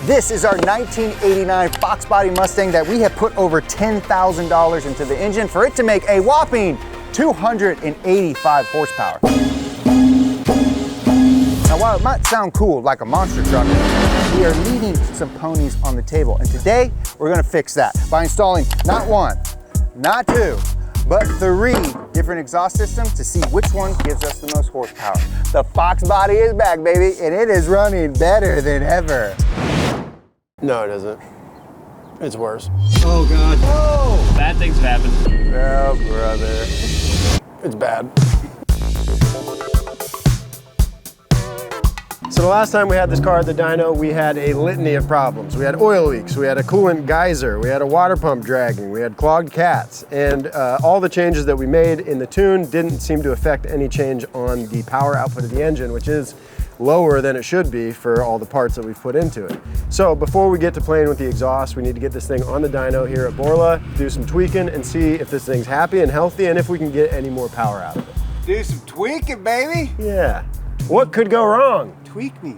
This is our 1989 Foxbody Mustang that we have put over $10,000 into the engine for it to make a whopping 285 horsepower. Now, while it might sound cool like a monster truck, we are leaving some ponies on the table. And today, we're gonna fix that by installing not one, not two, but 3 different exhaust systems to see which one gives us the most horsepower. The Foxbody is back, baby, and it is running better than ever. No, it isn't. It's worse. Oh, God. Oh! Bad things have happened. Oh, brother. It's bad. So the last time we had this car at the dyno, we had a litany of problems. We had oil leaks, we had a coolant geyser, we had a water pump dragging, we had clogged cats, and all the changes that we made in the tune didn't seem to affect any change on the power output of the engine, which is lower than it should be for all the parts that we've put into it. So before we get to playing with the exhaust, we need to get this thing on the dyno here at Borla, do some tweaking and see if this thing's happy and healthy and if we can get any more power out of it. Do some tweaking, baby. Yeah. What could go wrong? Tweak me.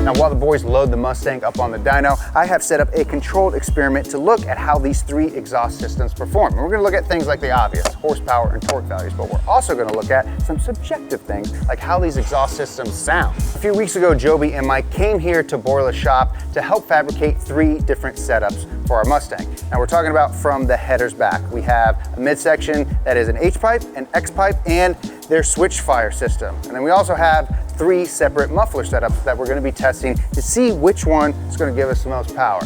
Now, while the boys load the Mustang up on the dyno, I have set up a controlled experiment to look at how these 3 exhaust systems perform. And we're gonna look at things like the obvious, horsepower and torque values, but we're also gonna look at some subjective things like how these exhaust systems sound. A few weeks ago, Joby and Mike came here to Borla's shop to help fabricate 3 different setups for our Mustang. Now, we're talking about from the headers back. We have a midsection that is an H-pipe, an X-pipe, and their switch fire system. And then we also have 3 separate muffler setups that we're gonna be testing to see which one is gonna give us the most power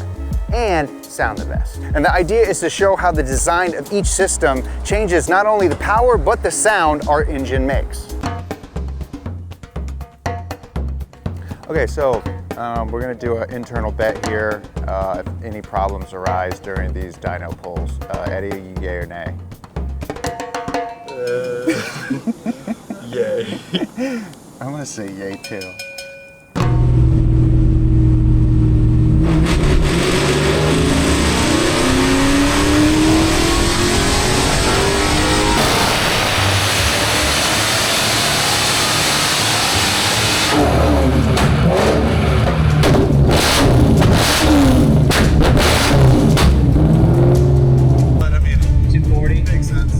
and sound the best. And the idea is to show how the design of each system changes not only the power, but the sound our engine makes. Okay, so we're gonna do an internal bet here. If any problems arise during these dyno pulls. Eddie, you yay or nay? Yay. I'm gonna say yay too. But I mean, 240 makes sense.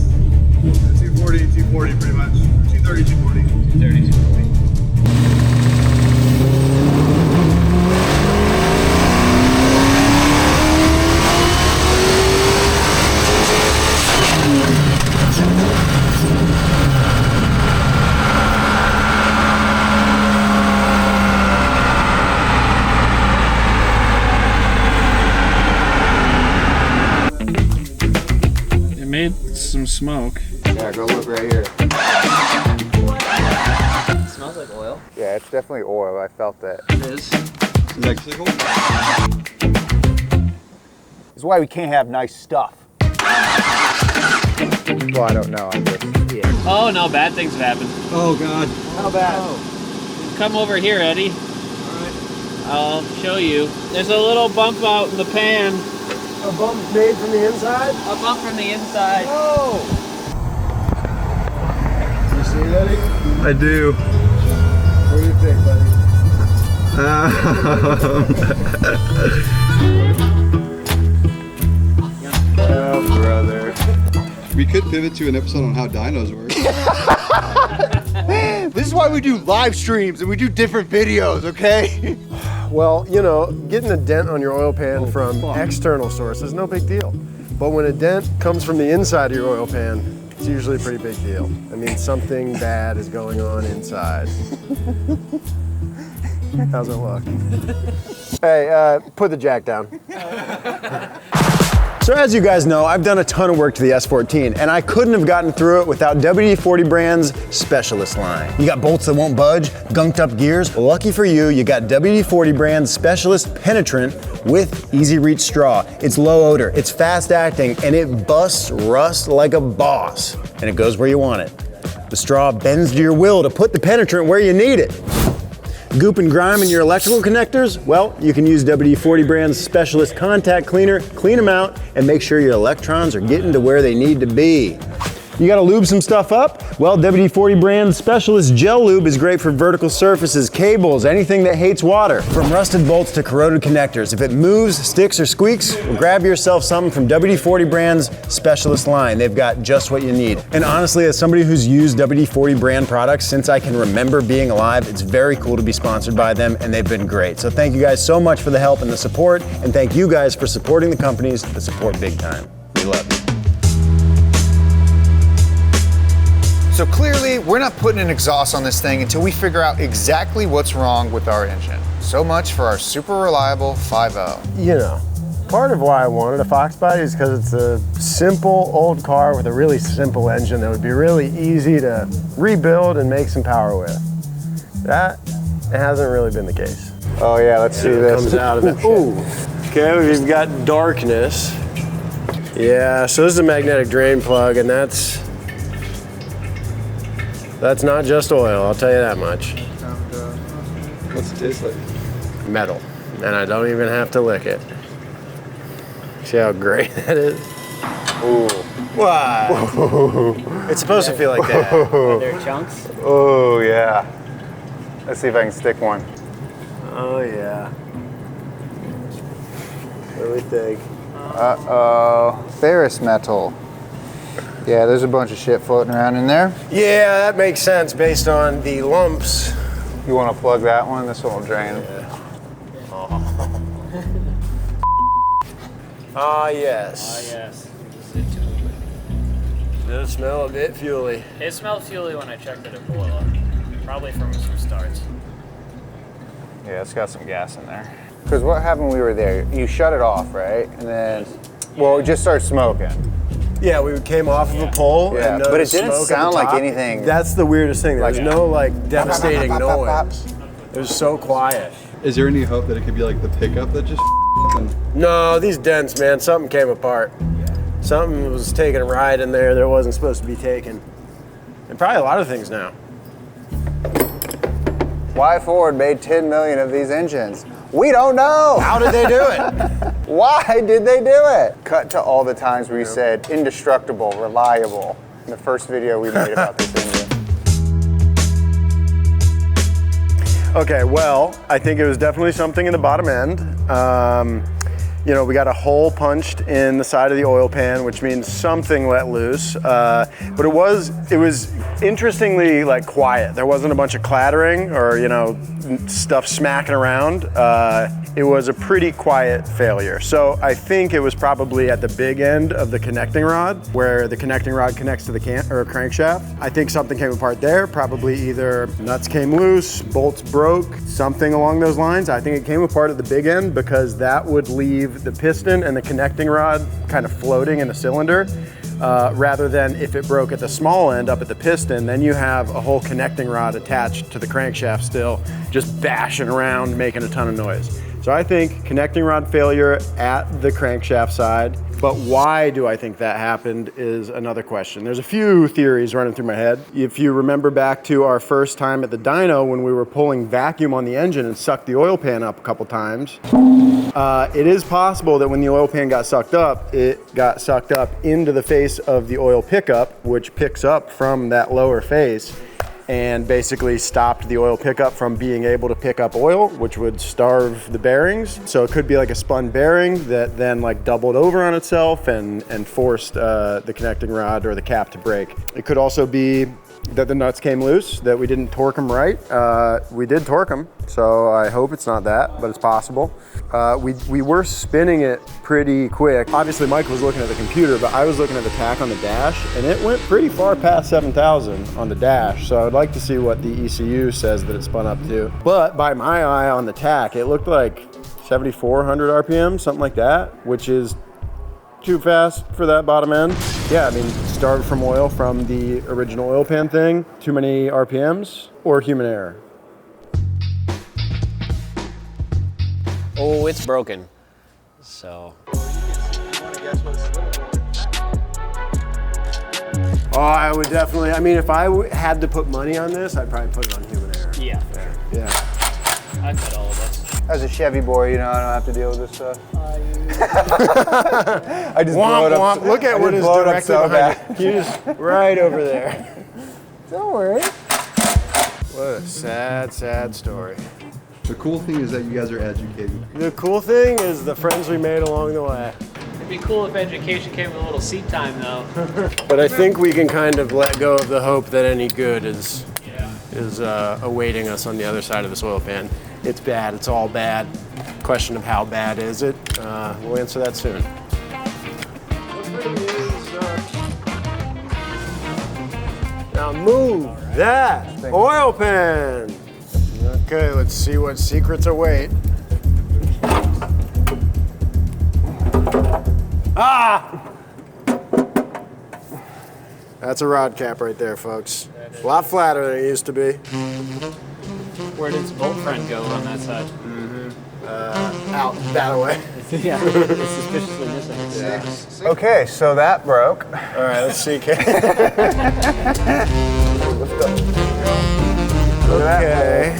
240 pretty much. 230, 240. 230, 240. It made some smoke. Yeah, go look right here. It smells like oil. Yeah, it's definitely oil. I felt that. It is. Mexico? This is why we can't have nice stuff. Well, I don't know. I'm just, yeah. Oh no, bad things have happened. Oh, God. How bad? Come over here, Eddie. Alright. I'll show you. There's a little bump out in the pan. A bump made from the inside? A bump from the inside. Oh! You see it, Eddie? I do. What do you think, buddy? Oh, brother. We could pivot to an episode on how dynos work. This is why we do live streams and we do different videos, okay? Well, you know, getting a dent on your oil pan from external sources is no big deal. But when a dent comes from the inside of your oil pan, it's usually a pretty big deal. I mean, something bad is going on inside. How's it look? Hey, put the jack down. So as you guys know, I've done a ton of work to the S14, and I couldn't have gotten through it without WD-40 brand's Specialist line. You got bolts that won't budge, gunked up gears? Well, lucky for you, you got WD-40 brand's Specialist Penetrant with easy reach straw. It's low odor, it's fast acting, and it busts rust like a boss. And it goes where you want it. The straw bends to your will to put the penetrant where you need it. Goop and grime in your electrical connectors? Well, you can use WD-40 brand's Specialist Contact Cleaner, clean them out, and make sure your electrons are getting to where they need to be. You gotta lube some stuff up? Well, WD-40 brand Specialist Gel Lube is great for vertical surfaces, cables, anything that hates water. From rusted bolts to corroded connectors, if it moves, sticks, or squeaks, well, grab yourself something from WD-40 brand's Specialist line. They've got just what you need. And honestly, as somebody who's used WD-40 brand products since I can remember being alive, it's very cool to be sponsored by them, and they've been great. So thank you guys so much for the help and the support, and thank you guys for supporting the companies that support Big Time. We love you. So clearly, we're not putting an exhaust on this thing until we figure out exactly what's wrong with our engine. So much for our super reliable 5.0. You know, part of why I wanted a Foxbody is because it's a simple old car with a really simple engine that would be really easy to rebuild and make some power with. That hasn't really been the case. Oh yeah, let's see this. Comes out of it. Ooh. Okay, we've got darkness. Yeah, so this is a magnetic drain plug, and that's not just oil, I'll tell you that much. What's it taste like? Metal, and I don't even have to lick it. See how gray that is? Ooh. What? It's supposed to feel like that. Are there chunks? Oh yeah. Let's see if I can stick one. Oh yeah. What do we think? Uh-oh. Ferrous metal. Yeah, there's a bunch of shit floating around in there. Yeah, that makes sense based on the lumps. You want to plug that one? This one will drain. Ah, yes. Oh, yes. Does smell a bit fuely. It smelled fuely when I checked it at borla. Probably from some starts. Yeah, it's got some gas in there. Because what happened when we were there? You shut it off, right? And then, well, it just started smoking. Yeah, we came off of a pole. Yeah, and but it smoke didn't at the sound like top. anything. That's the weirdest thing. There's Like- no like devastating noise. It was so quiet. Is there any hope that it could be like the pickup that just No, these dents, man, something came apart. Something was taking a ride in there that wasn't supposed to be taken. And probably a lot of things now. Why Ford made 10 million of these engines? We don't know. How did they do it? Why did they do it? Cut to all the times where you said indestructible, reliable in the first video we made about this engine. Okay, well, I think it was definitely something in the bottom end. You know, we got a hole punched in the side of the oil pan, which means something let loose. But it was interestingly like quiet. There wasn't a bunch of clattering or, you know, stuff smacking around. It was a pretty quiet failure. So I think it was probably at the big end of the connecting rod, where the connecting rod connects to the crankshaft. I think something came apart there. Probably either nuts came loose, bolts broke, something along those lines. I think it came apart at the big end because that would leave the piston and the connecting rod kind of floating in the cylinder, rather than if it broke at the small end up at the piston, then you have a whole connecting rod attached to the crankshaft still, just bashing around, making a ton of noise. So I think connecting rod failure at the crankshaft side, but why do I think that happened is another question. There's a few theories running through my head. If you remember back to our first time at the dyno when we were pulling vacuum on the engine and sucked the oil pan up a couple times, it is possible that when the oil pan got sucked up, it got sucked up into the face of the oil pickup, which picks up from that lower face, and basically stopped the oil pickup from being able to pick up oil, which would starve the bearings. So it could be like a spun bearing that then like doubled over on itself and forced the connecting rod or the cap to break. It could also be that the nuts came loose, that we didn't torque them right. We did torque them, so I hope it's not that, but it's possible. We were spinning it pretty quick. Obviously Mike was looking at the computer, but I was looking at the tach on the dash, and it went pretty far past 7,000 on the dash, so I'd like to see what the ECU says that it spun up to. But by my eye on the tach, it looked like 7,400 RPM, something like that, which is too fast for that bottom end. Yeah, I mean, starved from oil from the original oil pan thing, too many RPMs, or human error. Oh, it's broken. So. Oh, I would definitely, I mean, if I had to put money on this, I'd probably put it on human error. Yeah. Yeah. I've met all of us. As a Chevy boy, you know, I don't have to deal with this stuff. I just blow it up. Look at what is directly behind you. He's right over there. Don't worry. What a sad, sad story. The cool thing is that you guys are educated. The cool thing is the friends we made along the way. It'd be cool if education came with a little seat time, though. But I think we can kind of let go of the hope that any good is awaiting us on the other side of this oil pan. It's bad. It's all bad. Question of how bad is it? We'll answer that soon. Now move that oil pan. Okay, let's see what secrets await. Ah! That's a rod cap right there, folks. A lot flatter than it used to be. Where did its bolt friend go on that side? Out that way. Yeah, it's suspiciously missing. Yeah. Okay, so that broke. All right, let's see. Okay.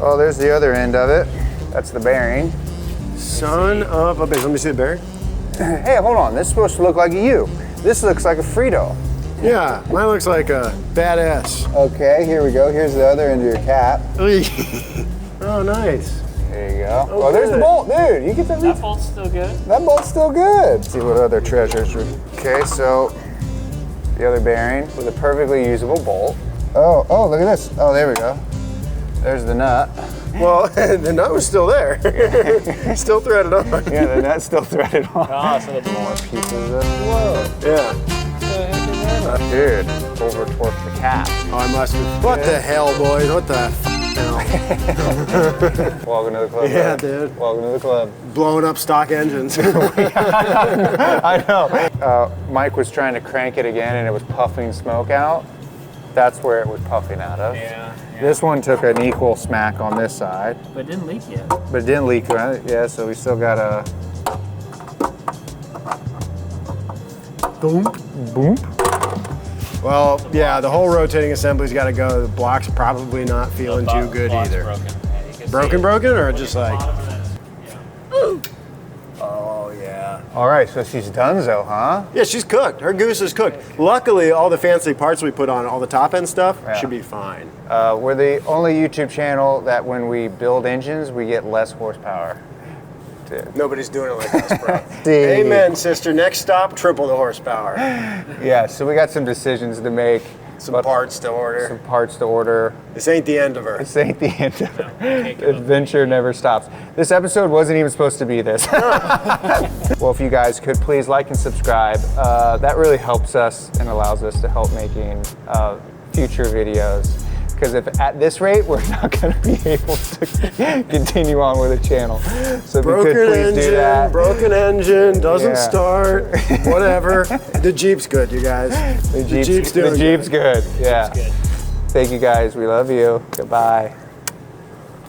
Oh, there's the other end of it. That's the bearing. Son of a bitch. Let me see the bearing. Hey, hold on. This is supposed to look like a U. This looks like a Frito. Yeah, mine looks like a badass. Okay, here we go. Here's the other end of your cap. Oh, nice. There you go. Oh, Oh, there's the good. bolt, dude. You get That the bolt's still good. that bolt's still good. Let's see what other treasures. Okay, so the other bearing with a perfectly usable bolt. Oh, look at this. Oh, there we go. There's the nut. Well, the nut was still there. Still threaded on. Yeah, the nut's still threaded on. Oh, so the More pieces of whoa. Yeah. Dude, over torque the cap. Oh, I must have. What the hell, boys? What the hell? Welcome to the club. Yeah, brother. dude. Welcome to the club. Blowing up stock engines. I know. Mike was trying to crank it again and it was puffing smoke out. That's where it was puffing out of. Yeah. This one took an equal smack on this side, But it didn't leak yet. but it didn't leak, right? Yeah, so we still got a boom. Well, yeah, the whole rotating assembly's got to go. The block's probably not feeling too good either. Broken. Yeah, you can Broken, see it. or just like? Bottom of this. Oh yeah. All right, so she's donezo, huh? Yeah, she's cooked. Her goose is cooked. Luckily, all the fancy parts we put on, all the top end stuff, Yeah. should be fine. We're the only YouTube channel that when we build engines, we get less horsepower. Dude. Nobody's doing it like us, bro. See. Amen, sister. Next stop, triple the horsepower. Yeah, so we got some decisions to make. Some parts to order. Some parts to order. This ain't the end of her. This ain't the end of it. Adventure never stops. This episode wasn't even supposed to be this. Well, if you guys could please like and subscribe, that really helps us and allows us to help making future videos. Because if at this rate, we're not going to be able to continue on with the channel. So if you could please do that. Broken engine, doesn't Yeah. start, whatever. The Jeep's good, you guys. The Jeep's doing The Jeep's good. Yeah. Good. Thank you guys. We love you. Goodbye.